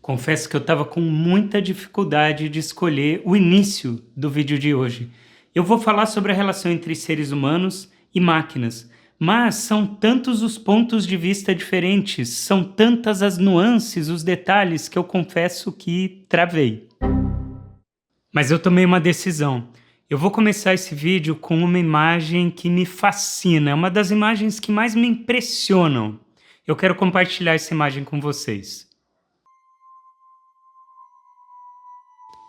Confesso que eu estava com muita dificuldade de escolher o início do vídeo de hoje. Eu vou falar sobre a relação entre seres humanos e máquinas, mas são tantos os pontos de vista diferentes, são tantas as nuances, os detalhes que eu confesso que travei. Mas eu tomei uma decisão. Eu vou começar esse vídeo com uma imagem que me fascina, é uma das imagens que mais me impressionam. Eu quero compartilhar essa imagem com vocês.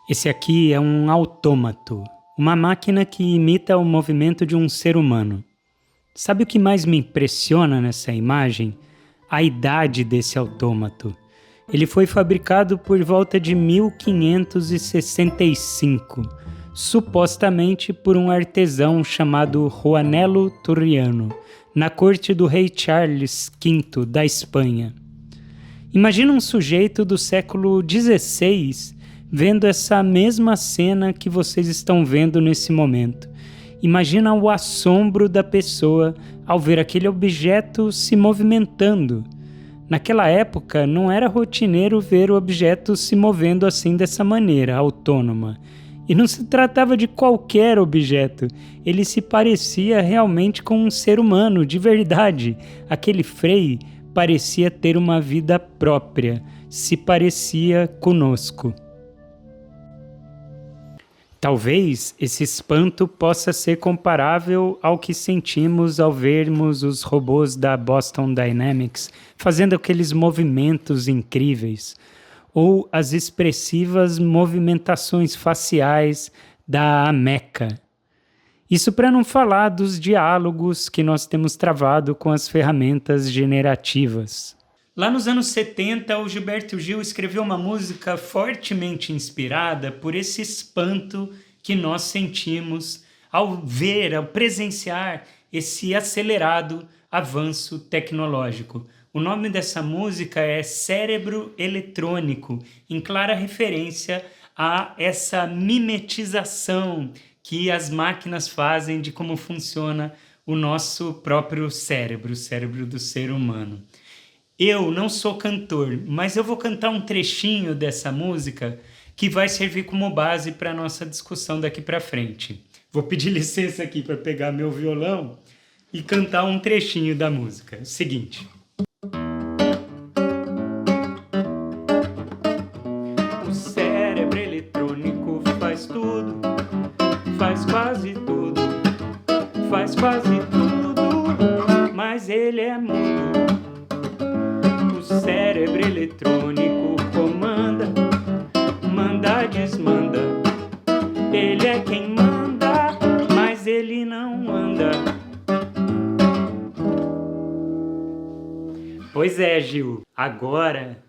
Esse aqui é um autômato, uma máquina que imita o movimento de um ser humano. Sabe o que mais me impressiona nessa imagem? A idade desse autômato. Ele foi fabricado por volta de 1565, supostamente por um artesão chamado Juanelo Turriano, na corte do rei Charles V da Espanha. Imagina um sujeito do século XVI vendo essa mesma cena que vocês estão vendo nesse momento. Imagina o assombro da pessoa ao ver aquele objeto se movimentando. Naquela época, não era rotineiro ver o objeto se movendo assim dessa maneira, autônoma. E não se tratava de qualquer objeto, ele se parecia realmente com um ser humano, de verdade. Aquele Frei parecia ter uma vida própria, se parecia conosco. Talvez esse espanto possa ser comparável ao que sentimos ao vermos os robôs da Boston Dynamics fazendo aqueles movimentos incríveis, ou as expressivas movimentações faciais da Ameca. Isso para não falar dos diálogos que nós temos travado com as ferramentas generativas. Lá nos anos 70, o Gilberto Gil escreveu uma música fortemente inspirada por esse espanto que nós sentimos ao ver, ao presenciar esse acelerado avanço tecnológico. O nome dessa música é Cérebro Eletrônico, em clara referência a essa mimetização que as máquinas fazem de como funciona o nosso próprio cérebro, o cérebro do ser humano. Eu não sou cantor, mas eu vou cantar um trechinho dessa música que vai servir como base para a nossa discussão daqui para frente. Vou pedir licença aqui para pegar meu violão e cantar um trechinho da música. É o seguinte. O cérebro eletrônico faz tudo, faz quase tudo, faz quase tudo, mas ele é mudo. O cérebro eletrônico comanda, manda, desmanda. Ele é quem manda, mas ele não anda. Pois é, Gil. Agora,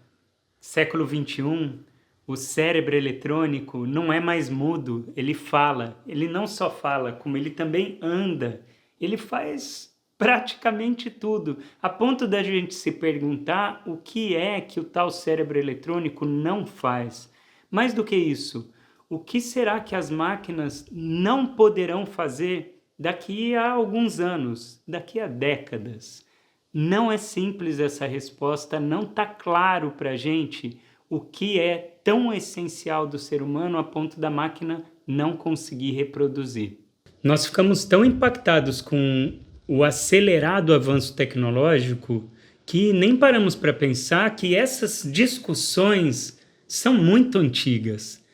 século XXI, o cérebro eletrônico não é mais mudo. Ele fala. Ele não só fala, como ele também anda. Ele faz praticamente tudo, a ponto da gente se perguntar o que é que o tal cérebro eletrônico não faz. Mais do que isso, o que será que as máquinas não poderão fazer daqui a alguns anos, daqui a décadas? Não é simples essa resposta, não está claro para a gente o que é tão essencial do ser humano a ponto da máquina não conseguir reproduzir. Nós ficamos tão impactados com o acelerado avanço tecnológico que nem paramos para pensar que essas discussões são muito antigas.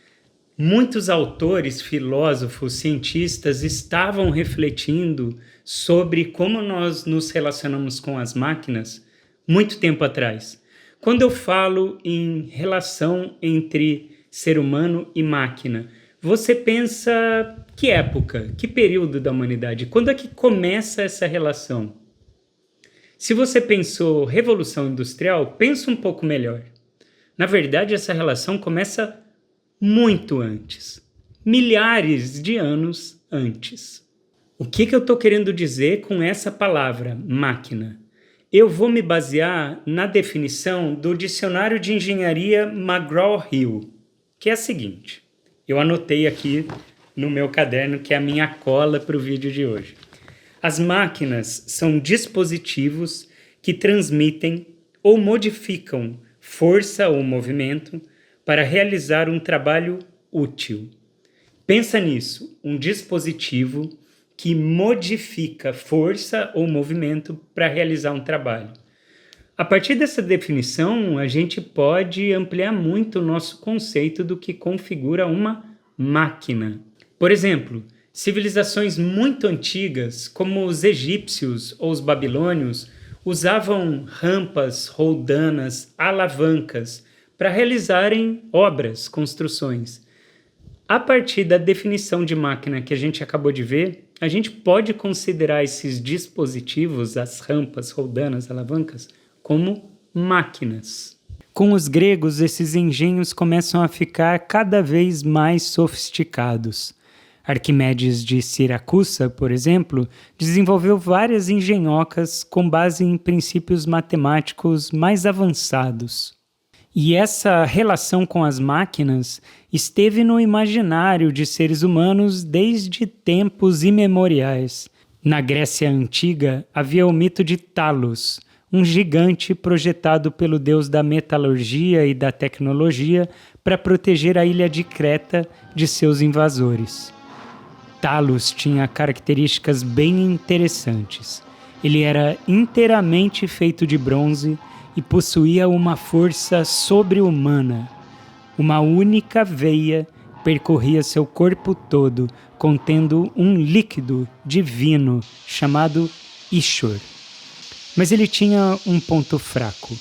Muitos autores, filósofos, cientistas estavam refletindo sobre como nós nos relacionamos com as máquinas muito tempo atrás. Quando eu falo em relação entre ser humano e máquina, você pensa que época, que período da humanidade? Quando é que começa essa relação? Se você pensou Revolução Industrial, pensa um pouco melhor. Na verdade, essa relação começa muito antes, milhares de anos antes. O que eu estou querendo dizer com essa palavra, máquina? Eu vou me basear na definição do Dicionário de Engenharia McGraw-Hill, que é a seguinte. Eu anotei aqui no meu caderno, que é a minha cola para o vídeo de hoje. As máquinas são dispositivos que transmitem ou modificam força ou movimento para realizar um trabalho útil. Pensa nisso, um dispositivo que modifica força ou movimento para realizar um trabalho. A partir dessa definição, a gente pode ampliar muito o nosso conceito do que configura uma máquina. Por exemplo, civilizações muito antigas, como os egípcios ou os babilônios, usavam rampas, roldanas, alavancas para realizarem obras, construções. A partir da definição de máquina que a gente acabou de ver, a gente pode considerar esses dispositivos, as rampas, roldanas, alavancas, como máquinas. Com os gregos, esses engenhos começam a ficar cada vez mais sofisticados. Arquimedes de Siracusa, por exemplo, desenvolveu várias engenhocas com base em princípios matemáticos mais avançados. E essa relação com as máquinas esteve no imaginário de seres humanos desde tempos imemoriais. Na Grécia Antiga, havia o mito de Talos, um gigante projetado pelo deus da metalurgia e da tecnologia para proteger a ilha de Creta de seus invasores. Talos tinha características bem interessantes. Ele era inteiramente feito de bronze e possuía uma força sobre-humana. Uma única veia percorria seu corpo todo, contendo um líquido divino chamado Ishur. Mas ele tinha um ponto fraco.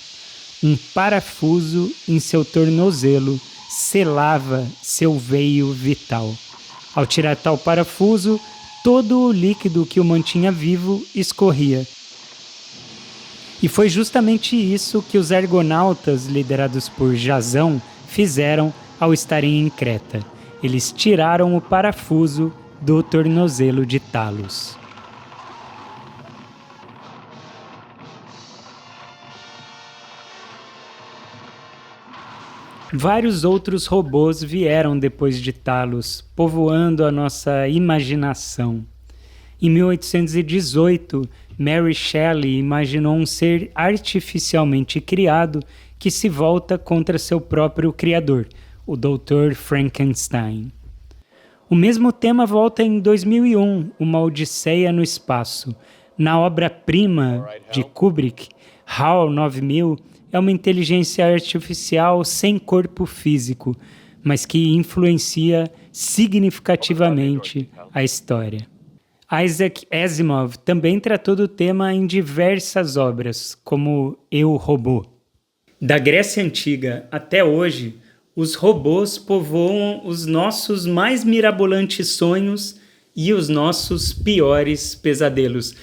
Um parafuso em seu tornozelo selava seu veio vital. Ao tirar tal parafuso, todo o líquido que o mantinha vivo escorria. E foi justamente isso que os argonautas, liderados por Jasão, fizeram ao estarem em Creta. Eles tiraram o parafuso do tornozelo de Talos. Vários outros robôs vieram depois de Talos, povoando a nossa imaginação. Em 1818, Mary Shelley imaginou um ser artificialmente criado que se volta contra seu próprio criador, o Dr. Frankenstein. O mesmo tema volta em 2001, Uma Odisseia no Espaço. Na obra-prima de Kubrick, HAL 9000, é uma inteligência artificial sem corpo físico, mas que influencia significativamente a história. Isaac Asimov também tratou do tema em diversas obras, como Eu, Robô. Da Grécia Antiga até hoje, os robôs povoam os nossos mais mirabolantes sonhos e os nossos piores pesadelos.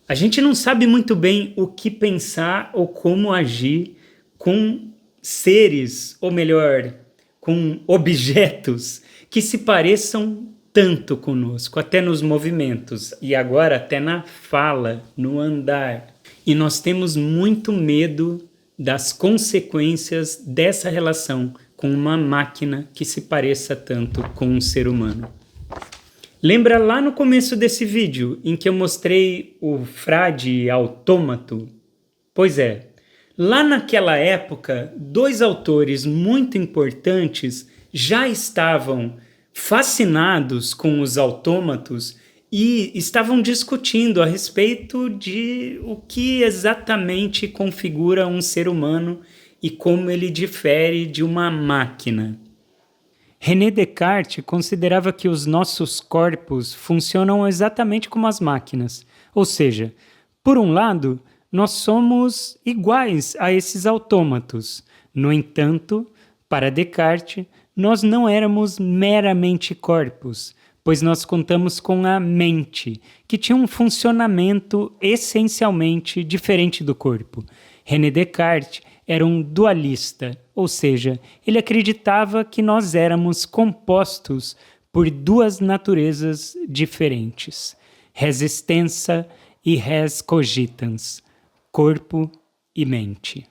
A gente não sabe muito bem o que pensar ou como agir com seres, ou melhor, com objetos que se pareçam tanto conosco, até nos movimentos e agora até na fala, no andar. E nós temos muito medo das consequências dessa relação com uma máquina que se pareça tanto com um ser humano. Lembra lá no começo desse vídeo em que eu mostrei o frade autômato? Pois é, lá naquela época, dois autores muito importantes já estavam fascinados com os autômatos e estavam discutindo a respeito de o que exatamente configura um ser humano e como ele difere de uma máquina. René Descartes considerava que os nossos corpos funcionam exatamente como as máquinas, ou seja, por um lado, nós somos iguais a esses autômatos. No entanto, para Descartes, nós não éramos meramente corpos, pois nós contamos com a mente, que tinha um funcionamento essencialmente diferente do corpo. René Descartes era um dualista, ou seja, ele acreditava que nós éramos compostos por duas naturezas diferentes, res extensa e res cogitans, corpo e mente.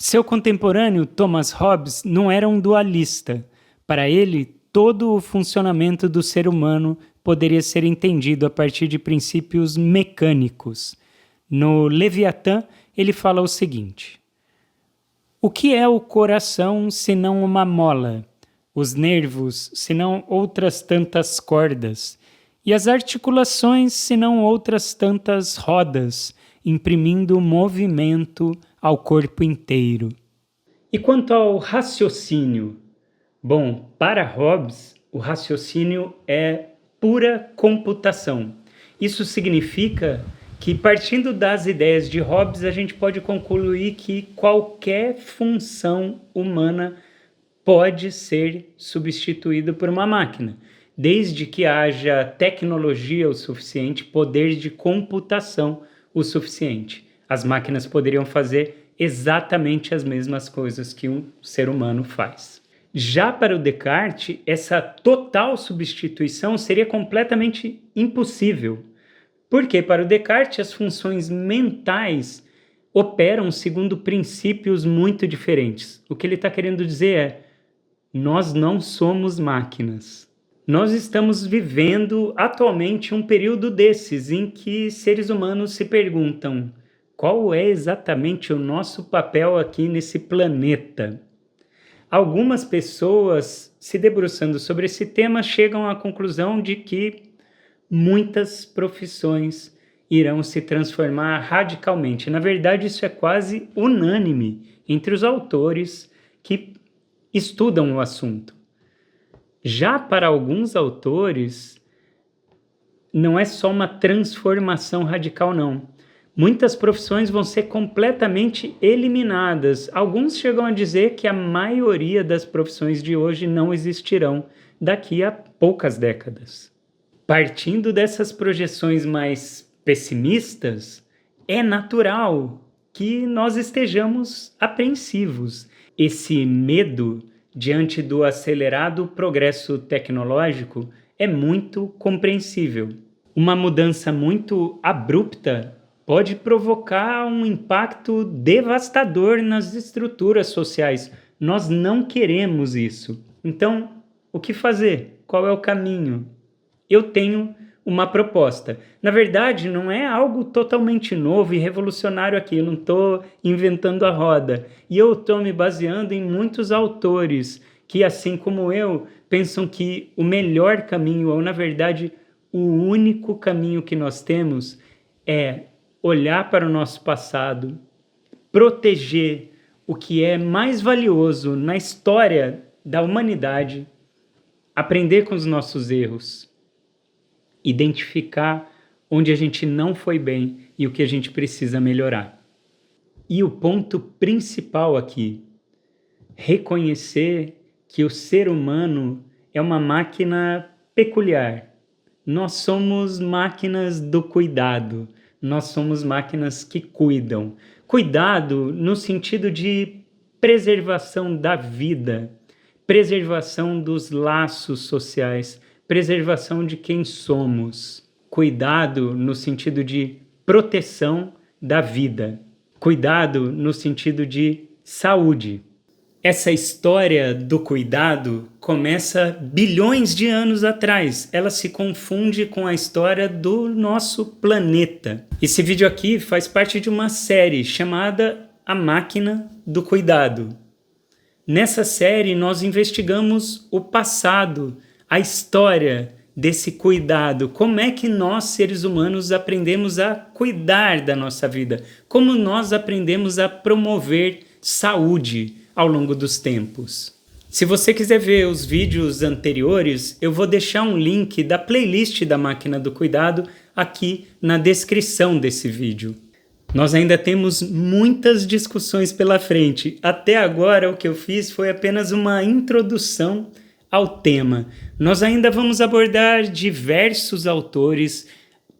Seu contemporâneo Thomas Hobbes não era um dualista. Para ele, todo o funcionamento do ser humano poderia ser entendido a partir de princípios mecânicos. No Leviatã, ele fala o seguinte: O que é o coração senão uma mola? Os nervos senão outras tantas cordas? E as articulações senão outras tantas rodas, imprimindo movimento ao corpo inteiro? E quanto ao raciocínio? Bom, para Hobbes, o raciocínio é pura computação. Isso significa que, partindo das ideias de Hobbes, a gente pode concluir que qualquer função humana pode ser substituída por uma máquina, desde que haja tecnologia o suficiente, poder de computação o suficiente. As máquinas poderiam fazer exatamente as mesmas coisas que um ser humano faz. Já para o Descartes, essa total substituição seria completamente impossível, porque para o Descartes as funções mentais operam segundo princípios muito diferentes. O que ele está querendo dizer é: nós não somos máquinas. Nós estamos vivendo atualmente um período desses em que seres humanos se perguntam: qual é exatamente o nosso papel aqui nesse planeta? Algumas pessoas, se debruçando sobre esse tema, chegam à conclusão de que muitas profissões irão se transformar radicalmente. Na verdade, isso é quase unânime entre os autores que estudam o assunto. Já para alguns autores, não é só uma transformação radical, não. Muitas profissões vão ser completamente eliminadas. Alguns chegam a dizer que a maioria das profissões de hoje não existirão daqui a poucas décadas. Partindo dessas projeções mais pessimistas, é natural que nós estejamos apreensivos. Esse medo diante do acelerado progresso tecnológico é muito compreensível. Uma mudança muito abrupta pode provocar um impacto devastador nas estruturas sociais. Nós não queremos isso. Então, o que fazer? Qual é o caminho? Eu tenho uma proposta. Na verdade, não é algo totalmente novo e revolucionário aqui. Eu não estou inventando a roda. E eu estou me baseando em muitos autores que, assim como eu, pensam que o melhor caminho, ou na verdade, o único caminho que nós temos é olhar para o nosso passado, proteger o que é mais valioso na história da humanidade, aprender com os nossos erros, identificar onde a gente não foi bem e o que a gente precisa melhorar. E o ponto principal aqui, reconhecer que o ser humano é uma máquina peculiar. Nós somos máquinas do cuidado. Nós somos máquinas que cuidam. Cuidado no sentido de preservação da vida, preservação dos laços sociais, preservação de quem somos. Cuidado no sentido de proteção da vida. Cuidado no sentido de saúde. Essa história do cuidado começa bilhões de anos atrás. Ela se confunde com a história do nosso planeta. Esse vídeo aqui faz parte de uma série chamada A Máquina do Cuidado. Nessa série nós investigamos o passado, a história desse cuidado. Como é que nós, seres humanos, aprendemos a cuidar da nossa vida? Como nós aprendemos a promover saúde ao longo dos tempos. Se você quiser ver os vídeos anteriores, eu vou deixar um link da playlist da Máquina do Cuidado aqui na descrição desse vídeo. Nós ainda temos muitas discussões pela frente. Até agora o que eu fiz foi apenas uma introdução ao tema. Nós ainda vamos abordar diversos autores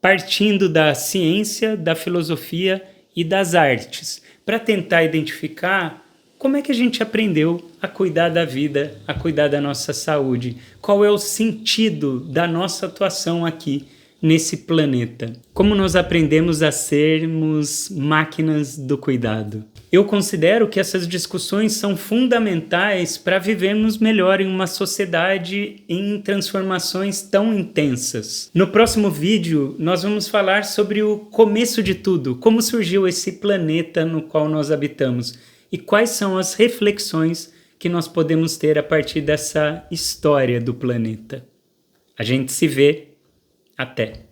partindo da ciência, da filosofia e das artes, para tentar identificar como é que a gente aprendeu a cuidar da vida, a cuidar da nossa saúde? Qual é o sentido da nossa atuação aqui nesse planeta? Como nós aprendemos a sermos máquinas do cuidado? Eu considero que essas discussões são fundamentais para vivermos melhor em uma sociedade em transformações tão intensas. No próximo vídeo, nós vamos falar sobre o começo de tudo, como surgiu esse planeta no qual nós habitamos. e quais são as reflexões que nós podemos ter a partir dessa história do planeta. A gente se vê. Até!